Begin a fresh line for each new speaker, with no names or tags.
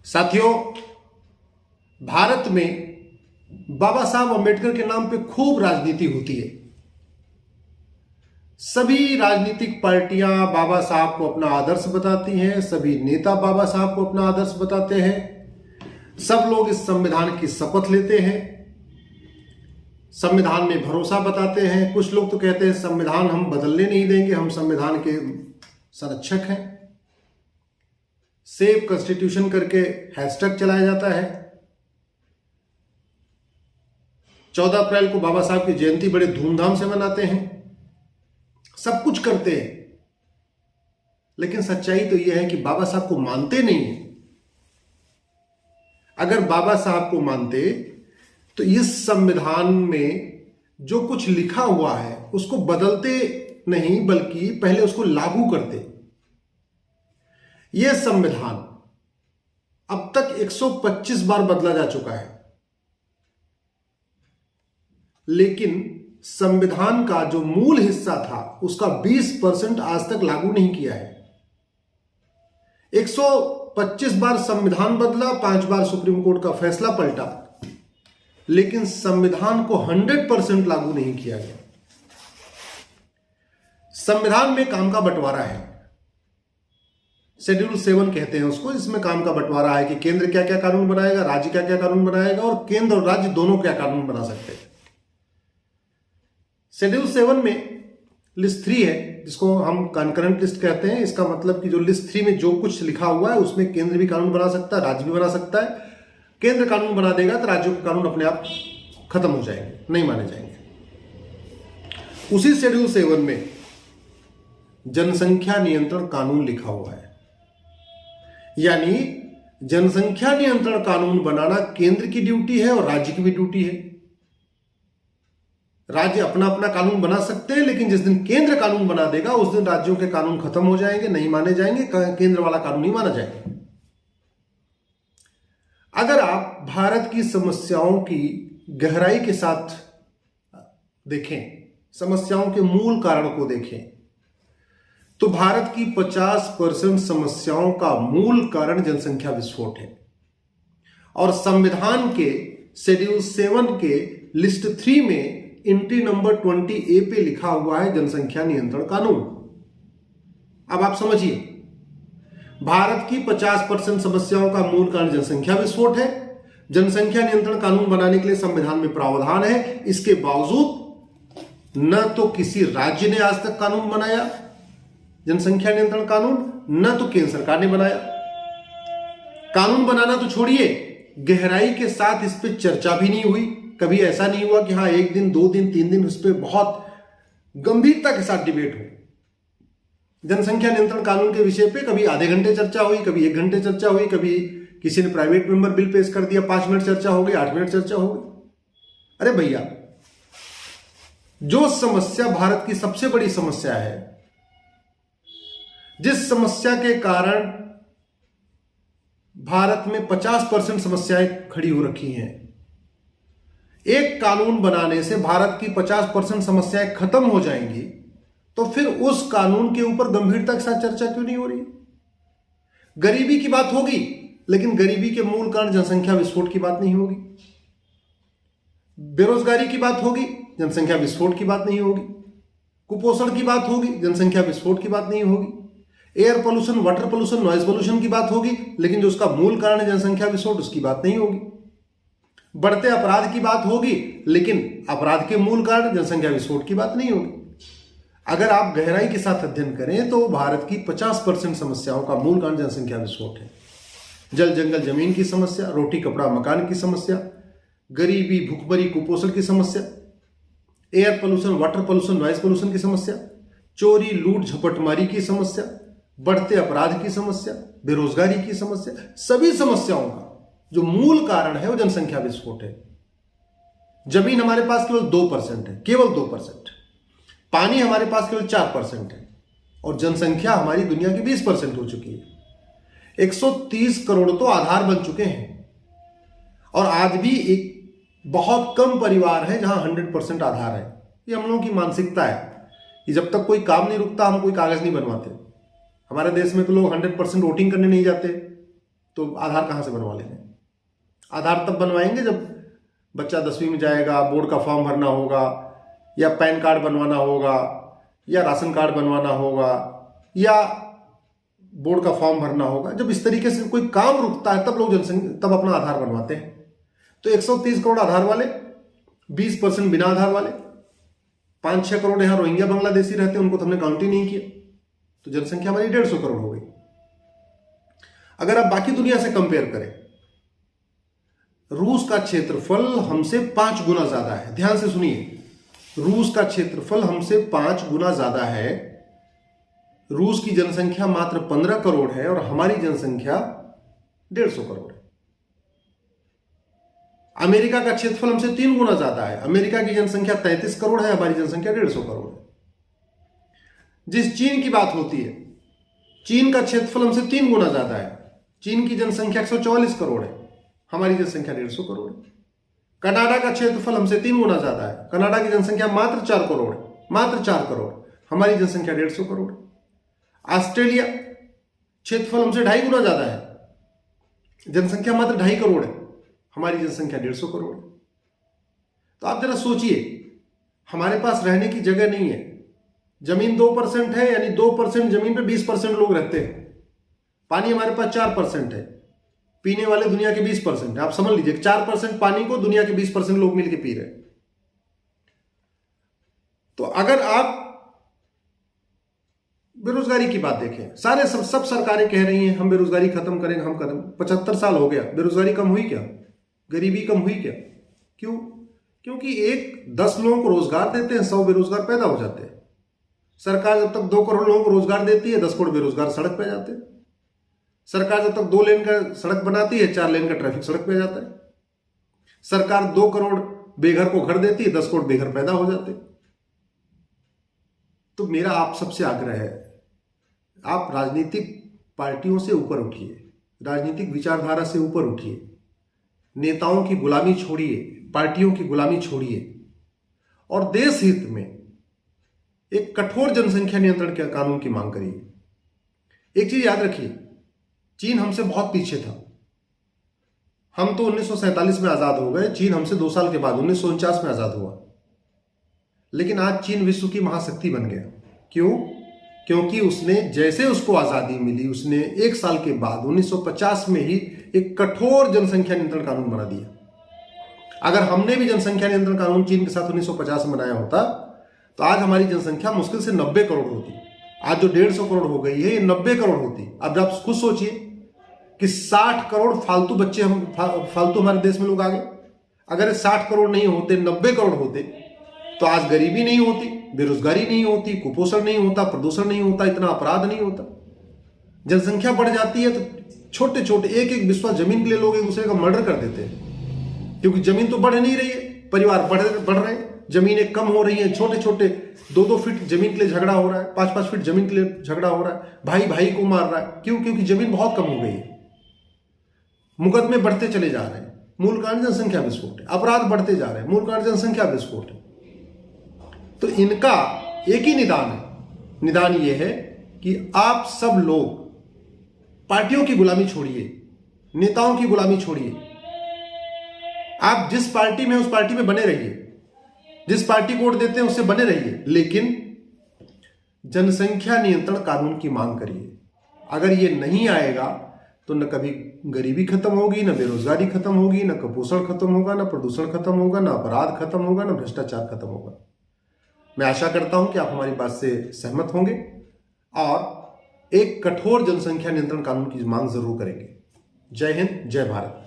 साथियों, भारत में बाबा साहब अम्बेडकर के नाम पे खूब राजनीति होती है। सभी राजनीतिक पार्टियां बाबा साहब को अपना आदर्श बताती हैं, सभी नेता बाबा साहब को अपना आदर्श बताते हैं, सब लोग इस संविधान की शपथ लेते हैं, संविधान में भरोसा बताते हैं। कुछ लोग तो कहते हैं संविधान हम बदलने नहीं देंगे, हम संविधान के संरक्षक हैं। सेव कॉन्स्टिट्यूशन करके हैशटैग चलाया जाता है। 14 अप्रैल को बाबा साहब की जयंती बड़े धूमधाम से मनाते हैं, सब कुछ करते हैं, लेकिन सच्चाई तो यह है कि बाबा साहब को मानते नहीं है। अगर बाबा साहब को मानते तो इस संविधान में जो कुछ लिखा हुआ है उसको बदलते नहीं, बल्कि पहले उसको लागू करते। यह संविधान अब तक 125 बार बदला जा चुका है, लेकिन संविधान का जो मूल हिस्सा था उसका 20% आज तक लागू नहीं किया है। 125 बार संविधान बदला, 5 बार सुप्रीम कोर्ट का फैसला पलटा, लेकिन संविधान को 100% लागू नहीं किया गया। संविधान में काम का बंटवारा है, शेड्यूल 7 कहते हैं उसको। इसमें काम का बंटवारा है कि केंद्र क्या क्या कानून बनाएगा, राज्य क्या क्या कानून बनाएगा, और केंद्र और राज्य दोनों क्या कानून बना सकते हैं। शेड्यूल 7 में लिस्ट 3 है, जिसको हम कंकरेंट लिस्ट कहते हैं। इसका मतलब कि जो लिस्ट 3 में जो कुछ लिखा हुआ है उसमें केंद्र भी कानून बना सकता है, राज्य भी बना सकता है। केंद्र कानून बना देगा तो राज्यों के कानून अपने आप खत्म हो जाएंगे, नहीं माने जाएंगे। उसी शेड्यूल 7 में जनसंख्या नियंत्रण कानून लिखा हुआ है, यानी जनसंख्या नियंत्रण कानून बनाना केंद्र की ड्यूटी है और राज्य की भी ड्यूटी है। राज्य अपना अपना कानून बना सकते हैं, लेकिन जिस दिन केंद्र कानून बना देगा उस दिन राज्यों के कानून खत्म हो जाएंगे, नहीं माने जाएंगे, केंद्र वाला कानून ही माना जाएगा। अगर आप भारत की समस्याओं की गहराई के साथ देखें, समस्याओं के मूल कारण को देखें, तो भारत की 50% समस्याओं का मूल कारण जनसंख्या विस्फोट है। और संविधान के शेड्यूल 7 के लिस्ट 3 में एंट्री नंबर 20A पे लिखा हुआ है जनसंख्या नियंत्रण कानून। अब आप समझिए, भारत की 50% समस्याओं का मूल कारण जनसंख्या विस्फोट है। जनसंख्या नियंत्रण कानून बनाने के लिए संविधान में प्रावधान है, इसके बावजूद न तो किसी राज्य ने आज तक कानून बनाया जनसंख्या नियंत्रण कानून, न तो केंद्र सरकार ने बनाया। कानून बनाना तो छोड़िए, गहराई के साथ इस पर चर्चा भी नहीं हुई। कभी ऐसा नहीं हुआ कि हाँ 1 दिन 2 दिन 3 दिन उस पर बहुत गंभीरता के साथ डिबेट हो। जनसंख्या नियंत्रण कानून के विषय पे कभी आधे घंटे चर्चा हुई, कभी 1 घंटे चर्चा हुई, कभी किसी ने प्राइवेट मेंबर बिल पेश कर दिया, 5 मिनट चर्चा हो गई, 8 मिनट चर्चा हो गई। अरे भैया, जो समस्या भारत की सबसे बड़ी समस्या है, जिस समस्या के कारण भारत में 50% समस्याएं खड़ी हो रखी हैं, एक कानून बनाने से भारत की 50% समस्याएं खत्म हो जाएंगी, तो फिर उस कानून के ऊपर गंभीरता के साथ चर्चा क्यों नहीं हो रही? गरीबी की बात होगी, लेकिन गरीबी के मूल कारण जनसंख्या विस्फोट की बात नहीं होगी। बेरोजगारी की बात होगी, जनसंख्या विस्फोट की बात नहीं होगी। कुपोषण की बात होगी, जनसंख्या विस्फोट की बात नहीं होगी। Air pollution, water pollution, noise pollution की बात होगी, लेकिन जो उसका मूल कारण है जनसंख्या विस्फोट, उसकी बात नहीं होगी। बढ़ते अपराध की बात होगी, लेकिन अपराध के मूल कारण जनसंख्या विस्फोट की बात नहीं होगी। अगर आप गहराई के साथ अध्ययन करें तो भारत की 50% समस्याओं का मूल कारण जनसंख्या विस्फोट है। जल जंगल जमीन की समस्या, रोटी कपड़ा मकान की समस्या, गरीबी भूखमरी कुपोषण की समस्या, air pollution, water pollution, noise pollution की समस्या, चोरी लूट झपटमारी की समस्या, बढ़ते अपराध की समस्या, बेरोजगारी की समस्या, सभी समस्याओं का जो मूल कारण है वो जनसंख्या विस्फोट है। जमीन हमारे पास केवल 2% है, केवल 2%। पानी हमारे पास केवल 4% है, और जनसंख्या हमारी दुनिया की 20% हो चुकी है। 130 करोड़ तो आधार बन चुके हैं, और आज भी एक बहुत कम परिवार है जहां 100% आधार है। ये हम लोगों की मानसिकता है कि जब तक कोई काम नहीं रुकता हम कोई कागज नहीं बनवाते। हमारे देश में तो लोग 100% वोटिंग करने नहीं जाते, तो आधार कहाँ से बनवा लेंगे? आधार तब बनवाएंगे जब बच्चा 10वीं में जाएगा, बोर्ड का फॉर्म भरना होगा, या पैन कार्ड बनवाना होगा, या राशन कार्ड बनवाना होगा, या बोर्ड का फॉर्म भरना होगा। जब इस तरीके से कोई काम रुकता है तब लोग तब अपना आधार बनवाते हैं। तो 130 करोड़ आधार वाले, 20% बिना आधार वाले, 5-6 करोड़ यहां रोहिंग्या बांग्लादेशी रहते हैं, उनको तो हमने काउंट ही नहीं किया, तो जनसंख्या हमारी 150 करोड़ हो गई। अगर आप बाकी दुनिया से कंपेयर करें, रूस का क्षेत्रफल हमसे 5 गुना ज्यादा है। ध्यान से सुनिए, रूस का क्षेत्रफल हमसे 5 गुना ज्यादा है। रूस की जनसंख्या मात्र 15 करोड़ है और हमारी जनसंख्या 150 करोड़ है। अमेरिका का क्षेत्रफल हमसे 3 गुना ज्यादा है। अमेरिका की जनसंख्या 33 करोड़ है, हमारी जनसंख्या 150 करोड़ है। जिस चीन की बात होती है, चीन का क्षेत्रफल हमसे 3 गुना ज्यादा है। चीन की जनसंख्या 144 करोड़ है, हमारी जनसंख्या 150 करोड़ है। कनाडा का क्षेत्रफल हमसे 3 गुना ज्यादा है। कनाडा की जनसंख्या मात्र 4 करोड़ है, मात्र 4 करोड़, हमारी जनसंख्या 150 करोड़ है। ऑस्ट्रेलिया क्षेत्रफल हमसे 2.5 गुना ज्यादा है, जनसंख्या मात्र 2.5 करोड़ है, हमारी जनसंख्या 150 करोड़ है। तो आप जरा सोचिए, हमारे पास रहने की जगह नहीं है, जमीन 2% है, यानी 2% जमीन पे 20% लोग रहते हैं। पानी हमारे पास 4% है, पीने वाले दुनिया के 20% है। आप समझ लीजिए 4% पानी को दुनिया के 20% लोग मिलकर पी रहे हैं। तो अगर आप बेरोजगारी की बात देखें, सब सरकारें कह रही हैं हम बेरोजगारी खत्म करेंगे, हम खत्म। 75 साल हो गया, बेरोजगारी कम हुई क्या? गरीबी कम हुई क्या? क्यों? क्योंकि 10 लोगों को रोजगार देते हैं, 100 बेरोजगार पैदा हो जाते हैं। सरकार जब तक 2 करोड़ लोगों को रोजगार देती है, 10 करोड़ बेरोजगार सड़क पे जाते हैं। सरकार जब तक 2 लेन का सड़क बनाती है, 4 लेन का ट्रैफिक सड़क पे जाता है। सरकार 2 करोड़ बेघर को घर देती है, 10 करोड़ बेघर पैदा हो जाते हैं। तो मेरा आप सबसे आग्रह है, आप राजनीतिक पार्टियों से ऊपर उठिए, राजनीतिक विचारधारा से ऊपर उठिए, नेताओं की गुलामी छोड़िए, पार्टियों की गुलामी छोड़िए और देश हित में एक कठोर जनसंख्या नियंत्रण के कानून की मांग करिए। एक चीज याद रखिए, चीन हमसे बहुत पीछे था। हम तो 1947 में आजाद हो गए, चीन हमसे 2 साल के बाद 1949 में आजाद हुआ। लेकिन आज चीन विश्व की महाशक्ति बन गया। क्यों? क्योंकि उसने जैसे उसको आजादी मिली, उसने 1 साल के बाद 1950 में ही एक कठोर जनसंख्या नियंत्रण कानून बना दिया। अगर हमने भी जनसंख्या नियंत्रण कानून चीन के साथ 1950 में बनाया होता तो आज हमारी जनसंख्या मुश्किल से 90 करोड़ होती। आज जो 150 करोड़ हो गई है, ये 90 करोड़ होती। अब आप खुद सोचिए कि 60 करोड़ फालतू बच्चे फालतू हमारे देश में लोग आ गए। अगर 60 करोड़ नहीं होते, 90 करोड़ होते, तो आज गरीबी नहीं होती, बेरोजगारी नहीं होती, कुपोषण नहीं होता, प्रदूषण नहीं होता, इतना अपराध नहीं होता। जनसंख्या बढ़ जाती है तो छोटे छोटे एक बिस्वा जमीन के लिए लोग एक दूसरे का मर्डर कर देते हैं, क्योंकि जमीन तो बढ़ नहीं रही है, परिवार बढ़ रहे हैं, जमीनें कम हो रही हैं। छोटे छोटे 2-2 फीट जमीन के लिए झगड़ा हो रहा है, 5-5 फीट जमीन के लिए झगड़ा हो रहा है, भाई भाई को मार रहा है। क्यों? क्योंकि जमीन बहुत कम हो गई है, मुकदमे बढ़ते चले जा रहे हैं, मूल कारण जनसंख्या विस्फोट है। अपराध बढ़ते जा रहे हैं, मूल कारण जनसंख्या विस्फोट है। तो इनका एक ही निदान है, निदान यह है कि आप सब लोग पार्टियों की गुलामी छोड़िए, नेताओं की गुलामी छोड़िए। आप जिस पार्टी में उस पार्टी में बने रहिए, जिस पार्टी को वोट देते हैं उससे बने रहिए, लेकिन जनसंख्या नियंत्रण कानून की मांग करिए। अगर ये नहीं आएगा तो न कभी गरीबी खत्म होगी, न बेरोजगारी खत्म होगी, न कुपोषण खत्म होगा, न प्रदूषण खत्म होगा, न अपराध खत्म होगा, न भ्रष्टाचार खत्म होगा। मैं आशा करता हूं कि आप हमारी बात से सहमत होंगे और एक कठोर जनसंख्या नियंत्रण कानून की मांग जरूर करेंगे। जय हिंद, जय भारत।